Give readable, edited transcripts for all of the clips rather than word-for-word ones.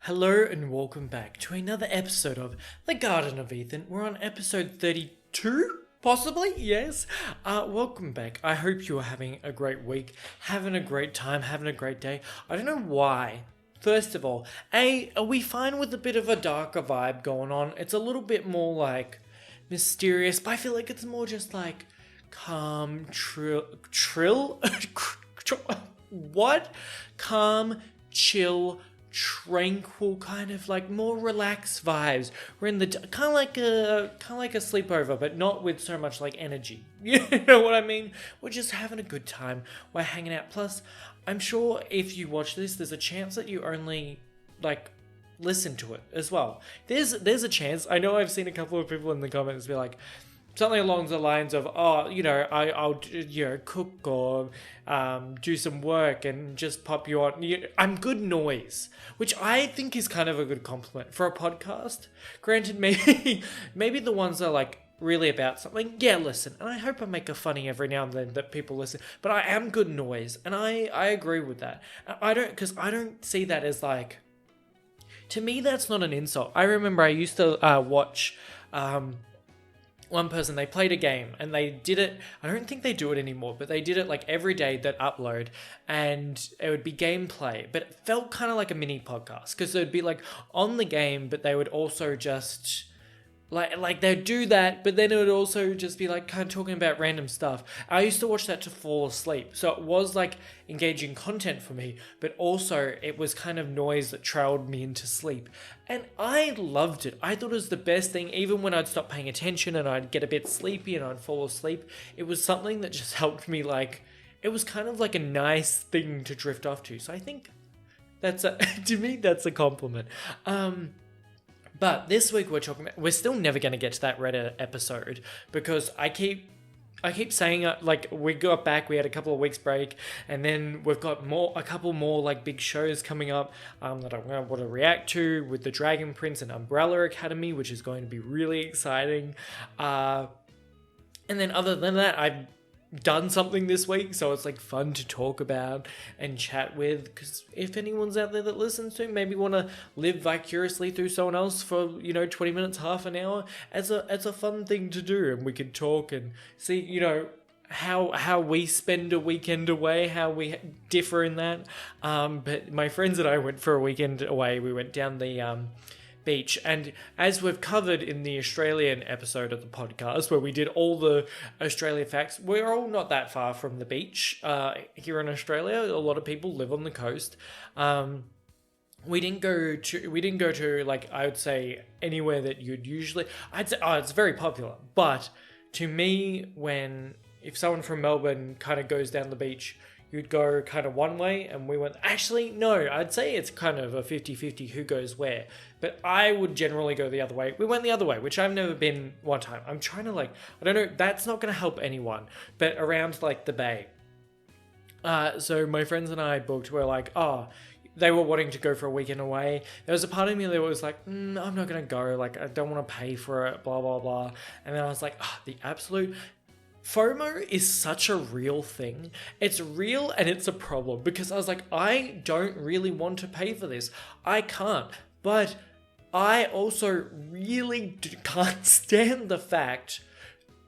Hello and welcome back to another episode of The Garden of Ethan. We're on episode 32, possibly, yes. Welcome back. I hope you are having a great week, having a great time, having a great day. I don't know why. First of all, are we fine with a bit of a darker vibe going on? It's a little bit more like mysterious, but I feel like it's more just like calm, what? Calm, chill, tranquil, kind of like more relaxed vibes. We're in the kind of like a sleepover, but not with so much like energy. You know what I mean? We're just having a good time. We're hanging out. Plus, I'm sure if you watch this, there's a chance that you only like listen to it as well. There's a chance. I know I've seen a couple of people in the comments be like something along the lines of, I'll cook or do some work and just pop you on. I'm good noise, which I think is kind of a good compliment for a podcast. Granted, maybe the ones that are like really about something, yeah, listen. And I hope I make a funny every now and then that people listen. But I am good noise, and I agree with that. I don't see that as like, to me, that's not an insult. I remember I used to watch one person, they played a game and they did it. I don't think they do it anymore, but they did it like every day that upload, and it would be gameplay, but it felt kind of like a mini podcast because it would be like on the game, but they would also just like they'd do that, but then it would also just be like kind of talking about random stuff. I used to watch that to fall asleep. So it was like engaging content for me, but also it was kind of noise that trailed me into sleep. And I loved it. I thought it was the best thing. Even when I'd stop paying attention and I'd get a bit sleepy and I'd fall asleep, it was something that just helped me. Like, it was kind of like a nice thing to drift off to. So I think to me, that's a compliment. But this week we're still never going to get to that Reddit episode because I keep saying like we got back, we had a couple of weeks break, and then we've got a couple more like big shows coming up that I want to react to with the Dragon Prince and Umbrella Academy, which is going to be really exciting. And then other than that, I've done something this week, so it's like fun to talk about and chat with, because if anyone's out there that listens to maybe want to live vicariously through someone else for 20 minutes, half an hour, it's a fun thing to do, and we could talk and see how we spend a weekend away, how we differ in that. But my friends and I went for a weekend away. We went down the beach, and as we've covered in the Australian episode of the podcast where we did all the Australia facts, we're all not that far from the beach here in Australia. A lot of people live on the coast. We didn't go to like, I would say, anywhere that you'd usually, I'd say, it's very popular, but to me, if someone from Melbourne kind of goes down the beach, you'd go kind of one way, and we went, actually, no, I'd say it's kind of a 50-50 who goes where, but I would generally go the other way. We went the other way, which I've never been one time. I'm trying to I don't know, that's not going to help anyone, but around like the bay. So my friends and I booked, we're like, they were wanting to go for a weekend away. There was a part of me that was like, I'm not going to go, like, I don't want to pay for it, blah, blah, blah. And then I was like, the absolute FOMO is such a real thing. It's real and it's a problem, because I was like, I don't really want to pay for this. I can't. But I also really can't stand the fact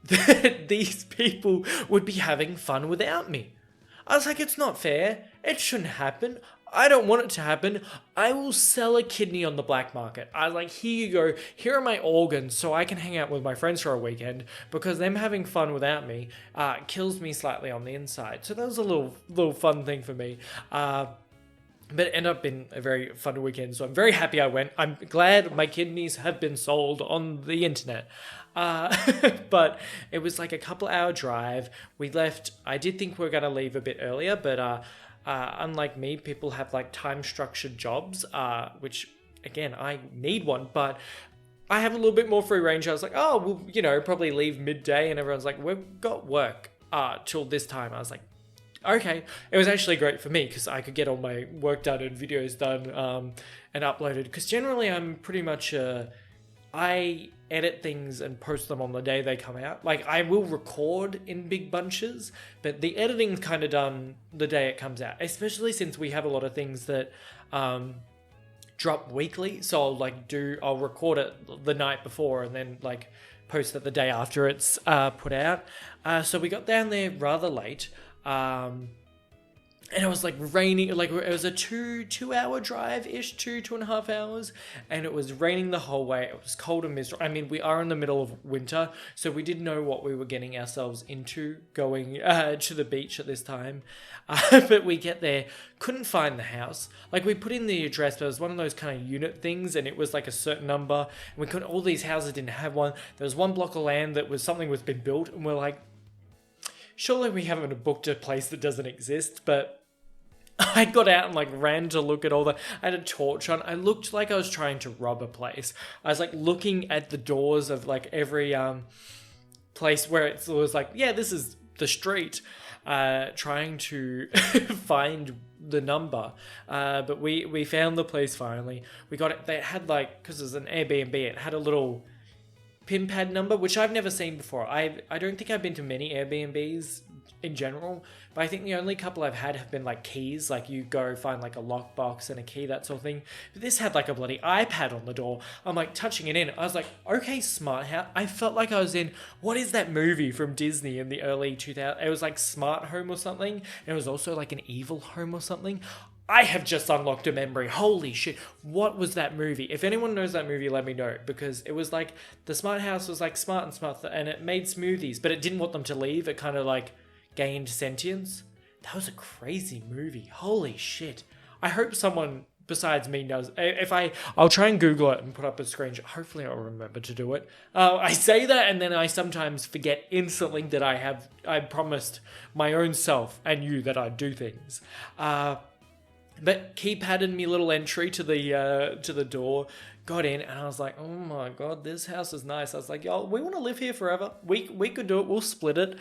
that these people would be having fun without me. I was like, it's not fair. It shouldn't happen. I don't want it to happen. I will sell a kidney on the black market. I was like, here you go. Here are my organs so I can hang out with my friends for a weekend, because them having fun without me kills me slightly on the inside. So that was a little fun thing for me. But it ended up being a very fun weekend. So I'm very happy I went. I'm glad my kidneys have been sold on the internet. But it was like a couple-hour drive. We left. I did think we were going to leave a bit earlier, but unlike me, people have like time-structured jobs, which, again, I need one, but I have a little bit more free range. I was like, we'll, probably leave midday, and everyone's like, we've got work till this time. I was like, okay. It was actually great for me because I could get all my work done and videos done and uploaded, because generally I'm pretty much I edit things and post them on the day they come out. Like, I will record in big bunches, but the editing's kind of done the day it comes out, especially since we have a lot of things that drop weekly. So I'll record it the night before and then like post it the day after it's put out. So we got down there rather late. And it was like raining, like it was a two hour drive ish, 2.5 hours, and it was raining the whole way. It was cold and miserable. I mean, we are in the middle of winter, so we didn't know what we were getting ourselves into going to the beach at this time. But we get there, couldn't find the house. Like we put in the address, but it was one of those kind of unit things, and it was like a certain number. And we couldn't. All these houses didn't have one. There was one block of land that was something was been built, and we're like, surely we haven't booked a place that doesn't exist, but. I got out and like ran to look at I had a torch on. I looked like I was trying to rob a place. I was like looking at the doors of like every place where it was like, yeah, this is the street, trying to find the number. But we found the place finally. We got it. They had like, because it was an Airbnb, it had a little pin pad number, which I've never seen before. I don't think I've been to many Airbnbs in general, but I think the only couple I've had have been like keys, like you go find like a lockbox and a key, that sort of thing. But this had like a bloody iPad on the door. I'm like touching it in. I was like, okay, smart house. I felt like I was in, what is that movie from Disney in the early 2000s? It was like Smart Home or something. It was also like an Evil Home or something. I have just unlocked a memory. Holy shit. What was that movie? If anyone knows that movie, let me know. Because it was like, the smart house was like smart and it made smoothies, but it didn't want them to leave. It kind of like gained sentience. That was a crazy movie. Holy shit. I hope someone besides me knows. I'll try and Google it and put up a screenshot. Hopefully I'll remember to do it. I say that and then I sometimes forget instantly that I promised my own self and you that I'd do things. But keypad in me little entry to the door, got in, and I was like, oh my god, this house is nice. I was like, yo, we want to live here forever. We could do it. We'll split it.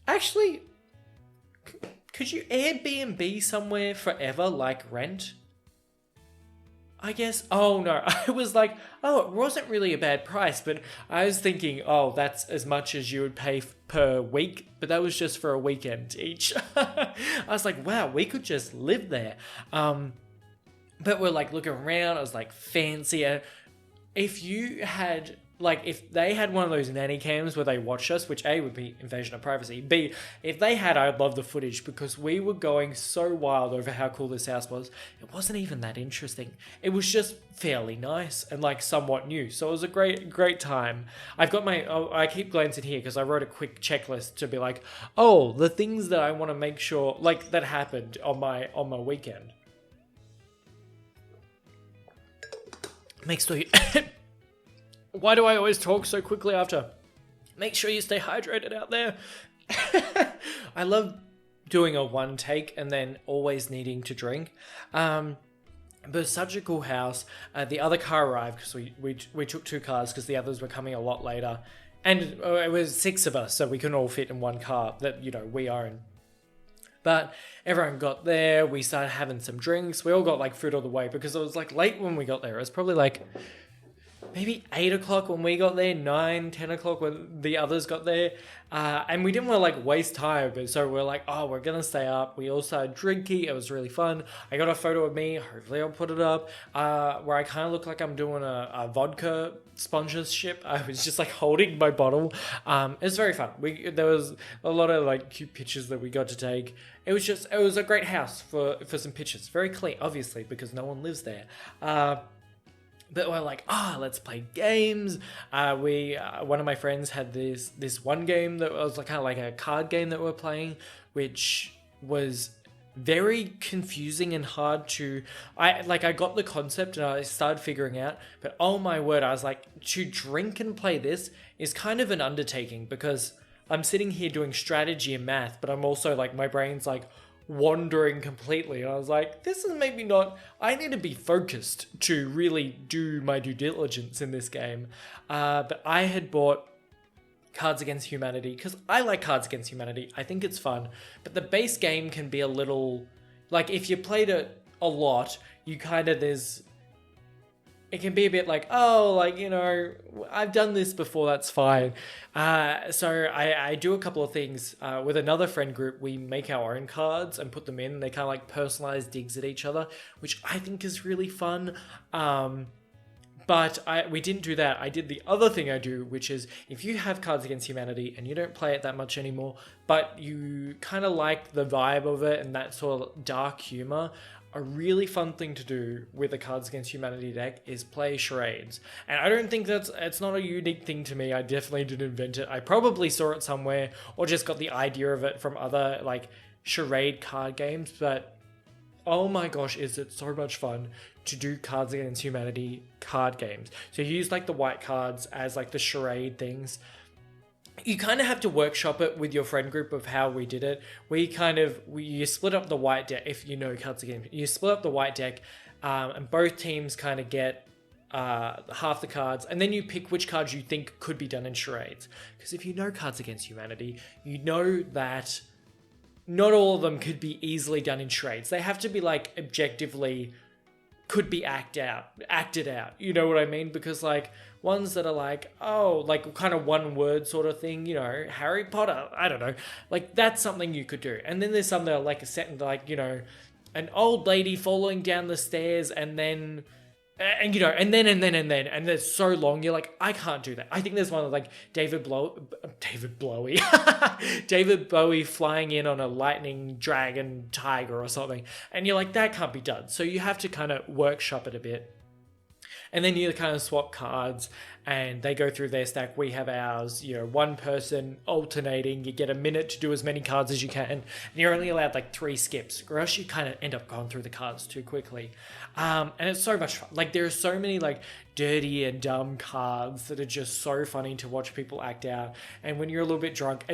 Actually, could you Airbnb somewhere forever like rent? I guess. Oh no, I was like, oh, it wasn't really a bad price, but I was thinking, oh, that's as much as you would pay per week, but that was just for a weekend each. I was like, wow, we could just live there. But we're like looking around, it was like fancier. If they had one of those nanny cams where they watched us, which A, would be invasion of privacy. B, if they had, I'd love the footage because we were going so wild over how cool this house was. It wasn't even that interesting. It was just fairly nice and like somewhat new. So it was a great time. I keep glancing here because I wrote a quick checklist to be like, oh, the things that I want to make sure like that happened on my weekend. Makes sure you... Why do I always talk so quickly after? Make sure you stay hydrated out there. I love doing a one take and then always needing to drink. But it's such a cool house. The other car arrived because we took two cars because the others were coming a lot later. And it was 6 of us, so we couldn't all fit in one car that, we own. But everyone got there. We started having some drinks. We all got like food all the way because it was like late when we got there. It was probably like... maybe 8 o'clock when we got there, 9, 10 o'clock when the others got there. And we didn't want to like waste time. So we're like, oh, we're going to stay up. We all started drinking. It was really fun. I got a photo of me. Hopefully I'll put it up. Where I kind of look like I'm doing a vodka sponsorship. I was just like holding my bottle. It was very fun. There was a lot of like cute pictures that we got to take. It was a great house for some pictures. Very clean, obviously, because no one lives there. But we're like, let's play games. One of my friends had this one game that was like kind of like a card game that we're playing, which was very confusing and hard to... I got the concept and I started figuring out, but oh my word, I was like, to drink and play this is kind of an undertaking because I'm sitting here doing strategy and math, but I'm also like, my brain's like wandering completely. And I was like, this is maybe not... I need to be focused to really do my due diligence in this game. But I had bought Cards Against Humanity because I like Cards Against Humanity. I think it's fun. But the base game can be a little... like, if you played it a lot, you kind of... it can be a bit like, oh, like, I've done this before, that's fine. So I do a couple of things. With another friend group, we make our own cards and put them in. They kind of like personalized digs at each other, which I think is really fun. But we didn't do that. I did the other thing I do, which is if you have Cards Against Humanity and you don't play it that much anymore, but you kind of like the vibe of it and that sort of dark humor, a really fun thing to do with the Cards Against Humanity deck is play charades. And I don't think it's not a unique thing to me. I definitely didn't invent it. I probably saw it somewhere or just got the idea of it from other like charade card games, but oh my gosh, is it so much fun to do Cards Against Humanity card games. So you use like the white cards as like the charade things. You kind of have to workshop it with your friend group of how we did it. You split up the white deck, if you know Cards Against, you split up the white deck, and both teams kind of get half the cards, and then you pick which cards you think could be done in charades. Because if you know Cards Against Humanity, you know that not all of them could be easily done in charades. They have to be like objectively could be acted out. You know what I mean? Because like ones that are like, oh, like kind of one word sort of thing, Harry Potter, I don't know. Like that's something you could do. And then there's some that are like set in like, an old lady falling down the stairs and then and they're so long, you're like, I can't do that. I think there's one of like David Bowie David Bowie flying in on a lightning dragon tiger or something, and you're like, that can't be done. So you have to kind of workshop it a bit. And then you kind of swap cards and they go through their stack. We have ours, one person alternating. You get a minute to do as many cards as you can. And you're only allowed like 3 skips, or else you kind of end up going through the cards too quickly. And it's so much fun. Like there are so many like dirty and dumb cards that are just so funny to watch people act out. And when you're a little bit drunk,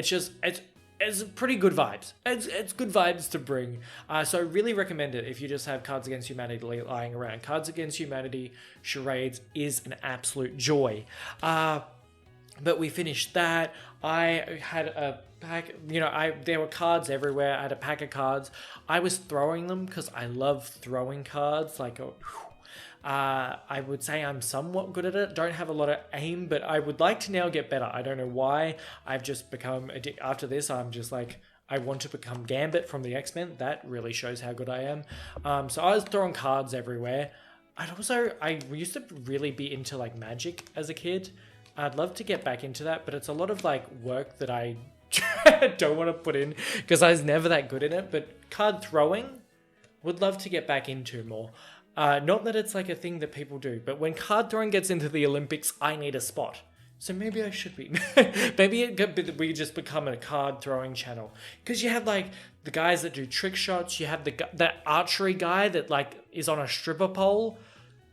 it's pretty good vibes. It's good vibes to bring. So I really recommend it if you just have Cards Against Humanity lying around. Cards Against Humanity charades is an absolute joy. But we finished that. I had a pack, there were cards everywhere. I had a pack of cards. I was throwing them because I love throwing cards. I would say I'm somewhat good at it. Don't have a lot of aim, but I would like to now get better. I don't know why. I've just become after this. I'm just like, I want to become Gambit from the X-Men. That really shows how good I am. So I was throwing cards everywhere. I used to really be into like Magic as a kid. I'd love to get back into that, but it's a lot of like work that I don't want to put in because I was never that good in it. But card throwing, would love to get back into more. Not that it's like a thing that people do, but when card throwing gets into the Olympics, I need a spot. So maybe I should be. Maybe we just become a card throwing channel. Because you have like the guys that do trick shots. You have that archery guy that like is on a stripper pole.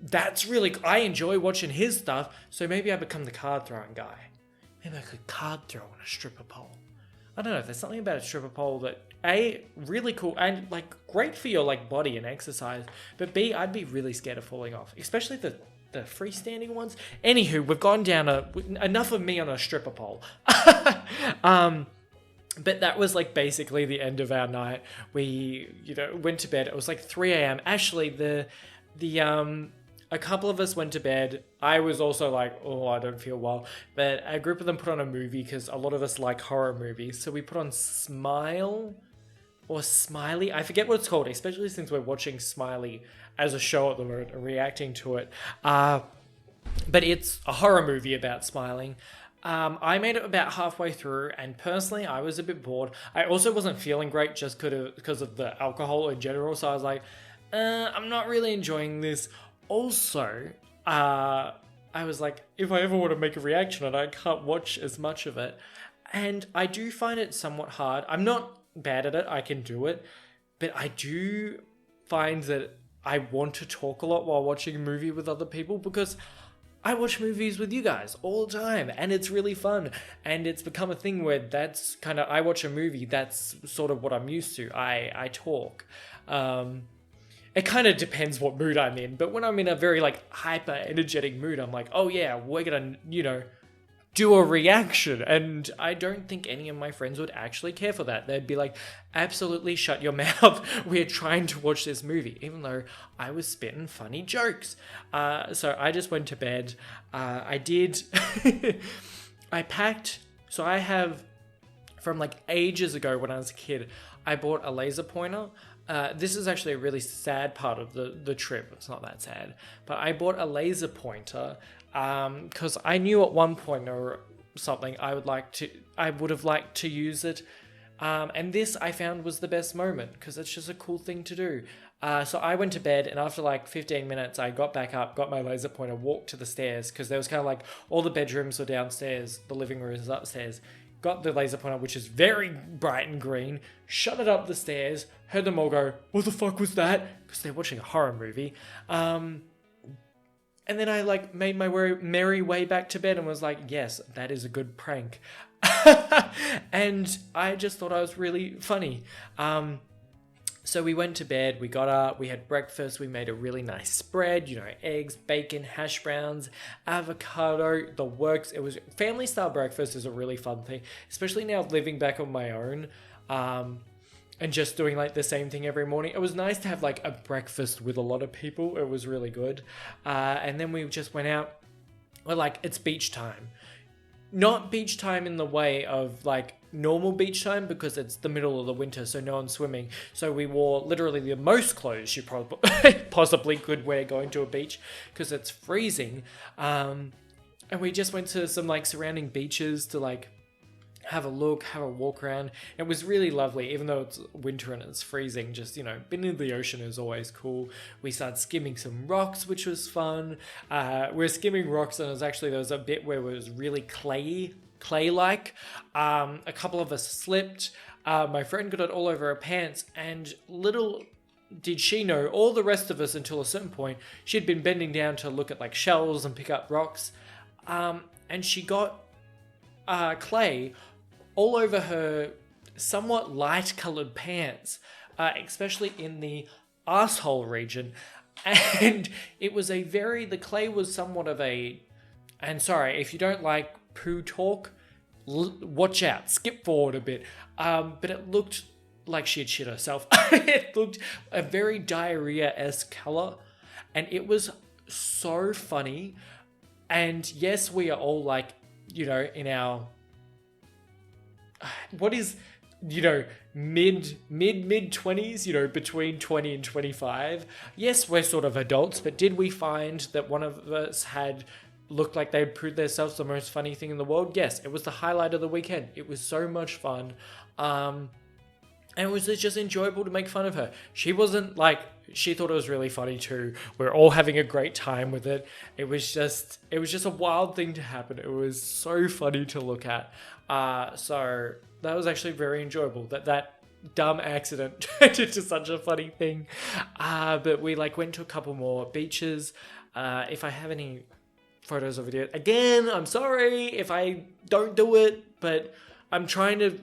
That's really, I enjoy watching his stuff. So maybe I become the card throwing guy. Maybe I could card throw on a stripper pole. I don't know, there's something about a stripper pole that A, really cool and like great for your like body and exercise, but B, I'd be really scared of falling off, especially the freestanding ones. Anywho, we've gone down enough of me on a stripper pole. But that was like basically the end of our night. We, went to bed. It was like 3 a.m. Actually, a couple of us went to bed. I was also like, oh, I don't feel well. But a group of them put on a movie because a lot of us like horror movies. So we put on Smile or Smiley. I forget what it's called, especially since we're watching Smiley as a show at the moment and reacting to it. But it's a horror movie about smiling. I made it about halfway through, and personally, I was a bit bored. I also wasn't feeling great just because of the alcohol in general. So I was like, I'm not really enjoying this. Also, I was like, if I ever want to make a reaction on it, I can't watch as much of it. And I do find it somewhat hard. I'm not bad at it. I can do it. But I do find that I want to talk a lot while watching a movie with other people because I watch movies with you guys all the time and it's really fun. And it's become a thing where that's kind of, I watch a movie, that's sort of what I'm used to. I talk. It kind of depends what mood I'm in, but when I'm in a very like hyper energetic mood, I'm like, oh yeah, we're gonna, do a reaction. And I don't think any of my friends would actually care for that. They'd be like, absolutely shut your mouth. We're trying to watch this movie, even though I was spitting funny jokes. So I just went to bed. I did. I packed. So I have, from like ages ago when I was a kid, I bought a laser pointer. This is actually a really sad part of the trip. It's not that sad. But I bought a laser pointer because I knew at one point or something I would have liked to use it. And this I found was the best moment because it's just a cool thing to do. So I went to bed, and after like 15 minutes, I got back up, got my laser pointer, walked to the stairs because there was kind of like all the bedrooms were downstairs, the living room is upstairs. Got the laser pointer, which is very bright and green, shut it up the stairs, heard them all go, what the fuck was that? Because they're watching a horror movie. And then I like made my merry way back to bed and was like, yes, that is a good prank. And I just thought I was really funny. So we went to bed, we got up, we had breakfast, we made a really nice spread, eggs, bacon, hash browns, avocado, the works. It was family style breakfast is a really fun thing, especially now living back on my own, and just doing like the same thing every morning. It was nice to have like a breakfast with a lot of people. It was really good. And then we just went out. We're like, it's beach time. Not beach time in the way of like normal beach time because it's the middle of the winter, so no one's swimming. So we wore literally the most clothes you possibly could wear going to a beach because it's freezing. And we just went to some like surrounding beaches to like have a look, have a walk around. It was really lovely, even though it's winter and it's freezing. Just, being in the ocean is always cool. We started skimming some rocks, which was fun. We were skimming rocks, and there was a bit where it was really clay-like. A couple of us slipped. My friend got it all over her pants, and little did she know, all the rest of us until a certain point, she'd been bending down to look at like shells and pick up rocks. And she got clay all over her somewhat light-colored pants, especially in the asshole region. And it was the clay was somewhat of a, and sorry, if you don't like poo talk, watch out, skip forward a bit. But it looked like she had shit herself. It looked a very diarrhea-esque color, and it was so funny. And yes, we are all like, in our, what is, mid 20s, between 20 and 25. Yes, we're sort of adults, but did we find that one of us had looked like they'd proved themselves the most funny thing in the world? Yes, it was the highlight of the weekend. It was so much fun. And it was just enjoyable to make fun of her. She wasn't like, she thought it was really funny too. We're all having a great time with it. It was just a wild thing to happen. It was so funny to look at. So that was actually very enjoyable. That dumb accident turned into such a funny thing. But we went to a couple more beaches. If I have any photos or videos, again, I'm sorry if I don't do it, but I'm trying to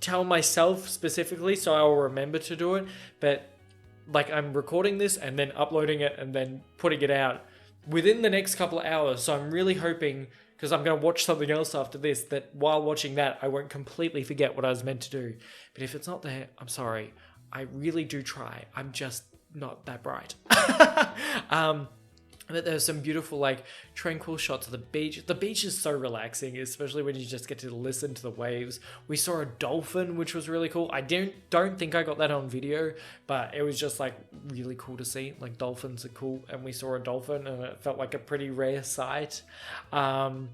tell myself specifically so I'll remember to do it. But I'm recording this and then uploading it and then putting it out within the next couple of hours. So I'm really hoping, because I'm going to watch something else after this, that while watching that, I won't completely forget what I was meant to do. But if it's not there, I'm sorry. I really do try. I'm just not that bright. But there's some beautiful, tranquil shots of the beach. The beach is so relaxing, especially when you just get to listen to the waves. We saw a dolphin, which was really cool. I don't think I got that on video, but it was just, really cool to see. Dolphins are cool, and we saw a dolphin, and it felt like a pretty rare sight. And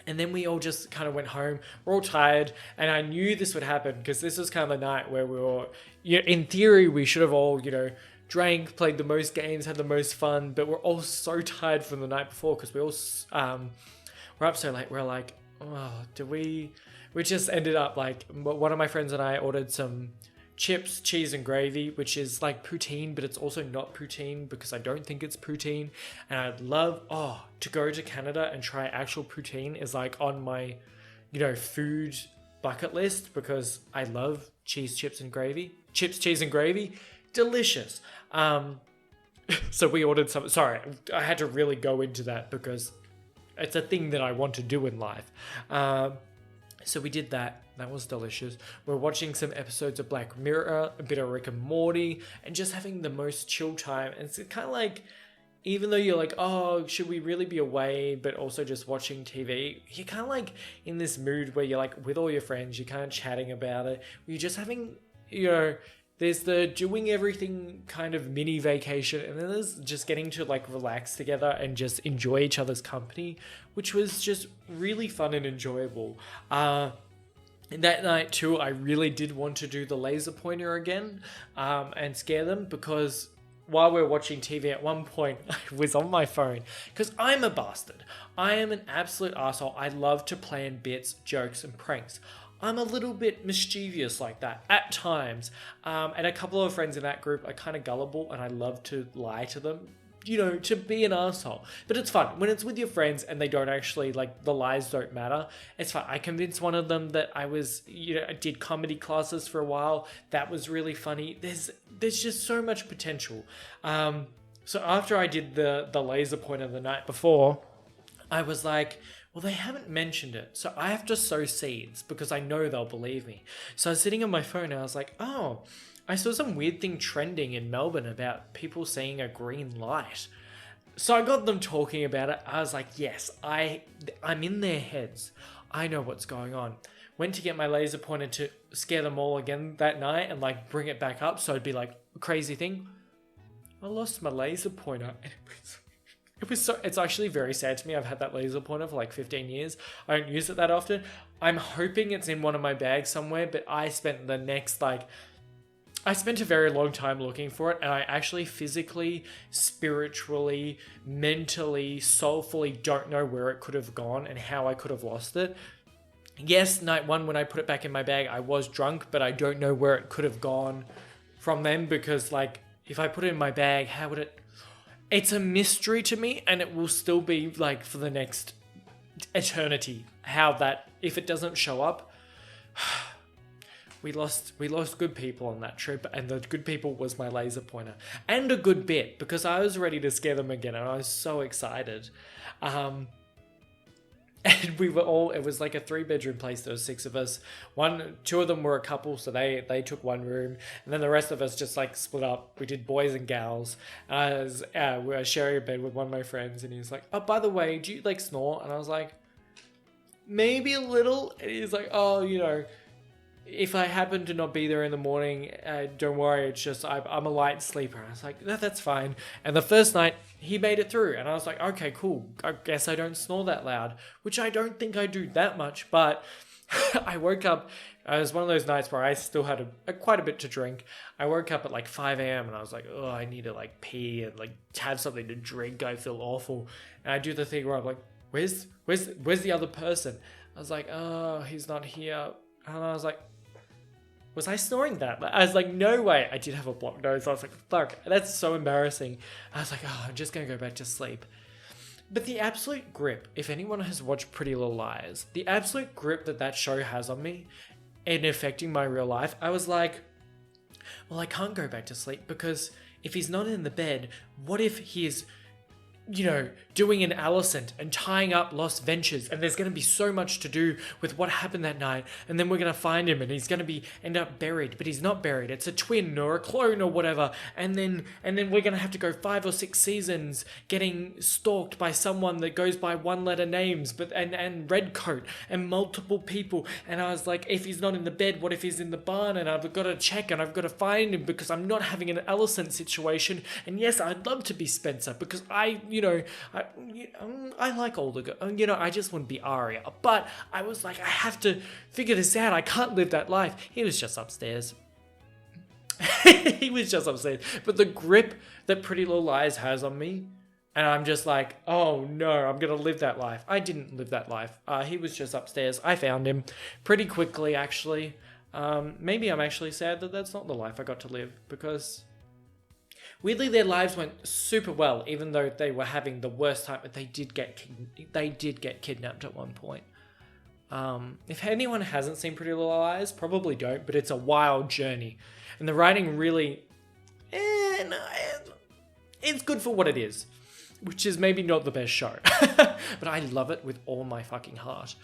then we all just kind of went home. We're all tired, and I knew this would happen, because this was kind of the night where we were, in theory, we should have all, drank, played the most games, had the most fun, but we're all so tired from the night before because we all we're up so late. We're like, oh, we just ended up one of my friends and I ordered some chips, cheese and gravy, which is poutine, but it's also not poutine because I don't think it's poutine. And I'd love to go to Canada and try actual poutine is on my food bucket list because I love cheese, chips and gravy. Chips, cheese and gravy. Delicious. So we ordered some. Sorry, I had to really go into that because it's a thing that I want to do in life. So we did that. That was delicious. We're watching some episodes of Black Mirror, a bit of Rick and Morty, and just having the most chill time. And it's kind of like, even though you're like, oh, should we really be away, but also just watching TV, you're kind of like in this mood where you're like with all your friends, you're kind of chatting about it. You're just having, there's the doing everything kind of mini vacation, and then there's just getting to like relax together and just enjoy each other's company, which was just really fun and enjoyable. And that night too, I really did want to do the laser pointer again, and scare them, because while we were watching TV at one point, I was on my phone, because I'm a bastard. I am an absolute asshole. I love to plan bits, jokes, and pranks. I'm a little bit mischievous like that at times. And a couple of friends in that group are kind of gullible, and I love to lie to them, to be an asshole. But it's fun. When it's with your friends and they don't actually, like, the lies don't matter, it's fun. I convinced one of them that I was, I did comedy classes for a while. That was really funny. There's just so much potential. So after I did the laser pointer the night before, I was like, well, they haven't mentioned it, so I have to sow seeds because I know they'll believe me. So I was sitting on my phone and I was like, oh, I saw some weird thing trending in Melbourne about people seeing a green light. So I got them talking about it. I was like, yes, I'm in their heads. I know what's going on. Went to get my laser pointer to scare them all again that night and like bring it back up. So it'd be like a crazy thing. I lost my laser pointer, and it's actually very sad to me. I've had that laser pointer for like 15 years. I don't use it that often. I'm hoping it's in one of my bags somewhere, but I spent a very long time looking for it, and I actually physically, spiritually, mentally, soulfully don't know where it could have gone and how I could have lost it. Yes, night one when I put it back in my bag, I was drunk, but I don't know where it could have gone from then, because like if I put it in my bag, how would it... It's a mystery to me, and it will still be like for the next eternity how that, if it doesn't show up. We lost good people on that trip, and the good people was my laser pointer, and a good bit, because I was ready to scare them again, and I was so excited. And we were all, it was like a 3-bedroom place. There was 6 of us. 2 of them were a couple, so they took one room, and then the rest of us just like split up. We did boys and gals. We were sharing a bed with one of my friends, and he was like, oh, by the way, do you like snore? And I was like, maybe a little. And he's like, oh, if I happen to not be there in the morning, don't worry, it's just I'm a light sleeper. And I was like, that's fine. And the first night, he made it through. And I was like, okay, cool. I guess I don't snore that loud, which I don't think I do that much. But I woke up, it was one of those nights where I still had quite a bit to drink. I woke up at like 5 a.m. and I was like, oh, I need to like pee and like have something to drink. I feel awful. And I do the thing where I'm like, where's the other person? I was like, oh, he's not here. And I was like, was I snoring that? I was like, no way. I did have a blocked nose. I was like, fuck, that's so embarrassing. I was like, oh, I'm just going to go back to sleep. But the absolute grip, if anyone has watched Pretty Little Liars, the absolute grip that show has on me and affecting my real life, I was like, well, I can't go back to sleep, because if he's not in the bed, what if he's doing an Alicent and tying up lost ventures, and there's going to be so much to do with what happened that night, and then we're going to find him and he's going to end up buried, but he's not buried, it's a twin or a clone or whatever, and then we're going to have to go 5 or 6 seasons getting stalked by someone that goes by 1-letter names, but and Redcoat and multiple people. And I was like, if he's not in the bed, what if he's in the barn? And I've got to check and I've got to find him, because I'm not having an Alicent situation. And yes, I'd love to be Spencer, because I like older girls. I just wouldn't be Arya. But I was like, I have to figure this out. I can't live that life. He was just upstairs. He was just upstairs. But the grip that Pretty Little Liars has on me, and I'm just like, oh no, I'm going to live that life. I didn't live that life. He was just upstairs. I found him pretty quickly, actually. Maybe I'm actually sad that that's not the life I got to live, because... weirdly, their lives went super well, even though they were having the worst time. But they did get kidnapped at one point. If anyone hasn't seen Pretty Little Liars, probably don't. But it's a wild journey, and the writing really, it's good for what it is. which is maybe not the best show, but I love it with all my fucking heart.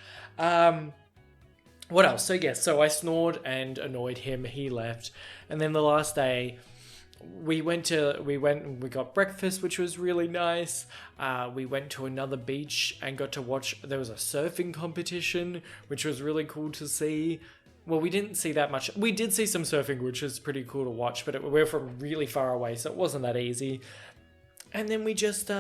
What else? So yes, so I snored and annoyed him. He left, and then the last day, we got breakfast, which was really nice. We went to another beach and got to watch. There was a surfing competition, which was really cool to see. Well, we didn't see that much. We did see some surfing, which was pretty cool to watch, but we're from really far away, so it wasn't that easy. And then we just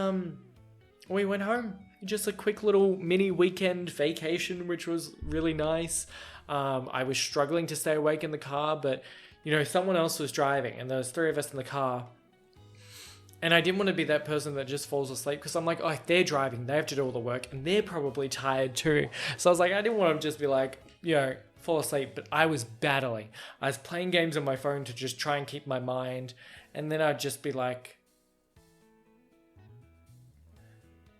we went home. Just a quick little mini weekend vacation, which was really nice. I was struggling to stay awake in the car, but someone else was driving, and there was 3 of us in the car. And I didn't want to be that person that just falls asleep, because I'm like, oh, they're driving, they have to do all the work, and they're probably tired too. So I was like, I didn't want to just be like, fall asleep, but I was battling. I was playing games on my phone to just try and keep my mind, and then I'd just be like,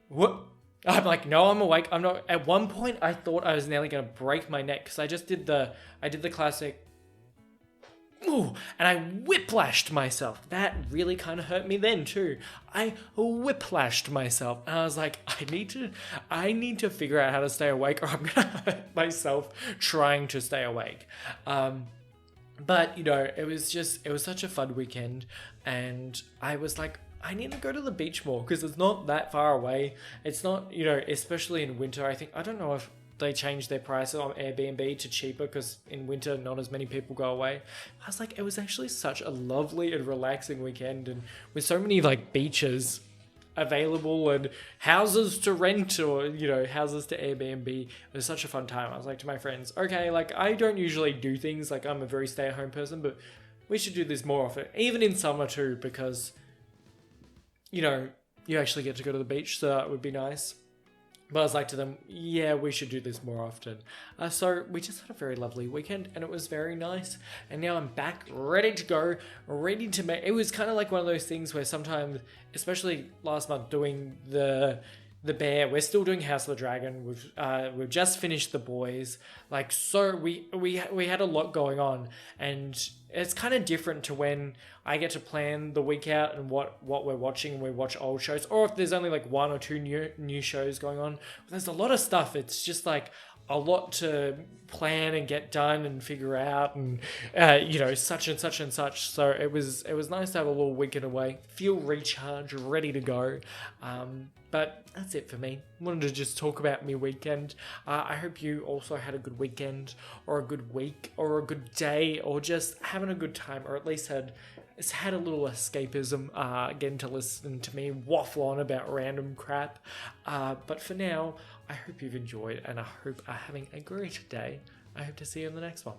what? I'm like, no, I'm awake. I'm not. At one point, I thought I was nearly going to break my neck, because I did the classic, ooh, and I whiplashed myself. That really kind of hurt me then too. I whiplashed myself, and I was like, I need to figure out how to stay awake, or I'm going to hurt myself trying to stay awake. But it was such a fun weekend, and I was like, I need to go to the beach more, because it's not that far away. It's not, especially in winter. I don't know if they changed their prices on Airbnb to cheaper, because in winter not as many people go away. I was like, it was actually such a lovely and relaxing weekend, and with so many like beaches available and houses to rent, or houses to Airbnb. It was such a fun time. I was like to my friends, okay, like I don't usually do things, like I'm a very stay-at-home person, but we should do this more often, even in summer too, because you actually get to go to the beach, so that would be nice. But I was like to them, yeah, we should do this more often. So we just had a very lovely weekend, and it was very nice. And now I'm back, ready to go, ready to make... It was kind of like one of those things where sometimes, especially last month doing the Bear, we're still doing House of the Dragon. We've just finished The Boys. Like, so we had a lot going on, and it's kind of different to when I get to plan the week out and what we're watching, and we watch old shows, or if there's only like 1 or 2 new shows going on. There's a lot of stuff. It's just like a lot to plan and get done and figure out, and such and such and such. So it was nice to have a little weekend away, feel recharged, ready to go. But that's it for me. Wanted to just talk about my weekend. I hope you also had a good weekend, or a good week, or a good day, or just having a good time, or at least had a little escapism, getting to listen to me waffle on about random crap. But for now, I hope you've enjoyed, and I hope are having a great day. I hope to see you in the next one.